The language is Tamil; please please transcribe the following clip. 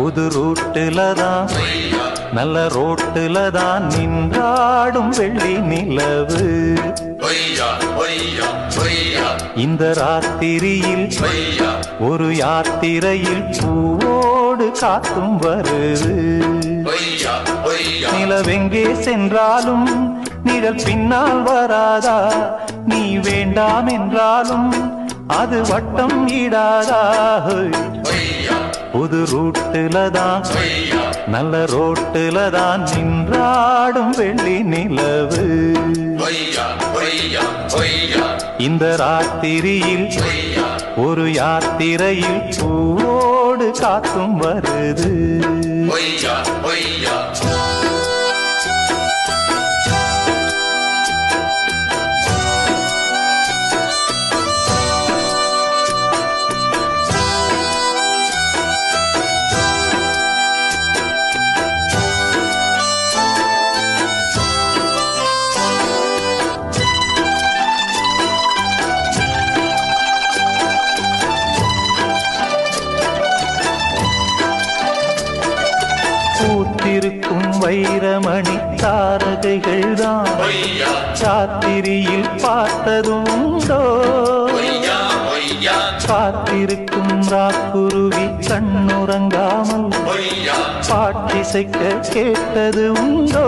புது ரூட்டுல தான் நல்ல ரோட்டுல தான் நின்றாடும் வெள்ளி நிலவு. இந்த ராத்திரியில் ஒரு யாத்திரையில் பூவோடு காத்தும் வருது. நிலவெங்கே சென்றாலும் நிழல் பின்னால் வராதா? நீ வேண்டாம் என்றாலும் அது வட்டம் இடாதா? புது ரூட்டுல தான் நல்ல ரோட்டுல தான் நின்றாடும் வெள்ளி நிலவு. இந்த ராத்திரியில் ஒரு யாத்திரையில் பூவோடு காத்தும் வருது. பூத்திருக்கும் வைரமணி தாரகைகள் தான் சாத்திரியில் பார்த்ததுண்டோ? காத்திருக்கும் ராக்குருவி கண்ணுறங்காமல் பாட்டிசைக்க கேட்டது உண்டோ?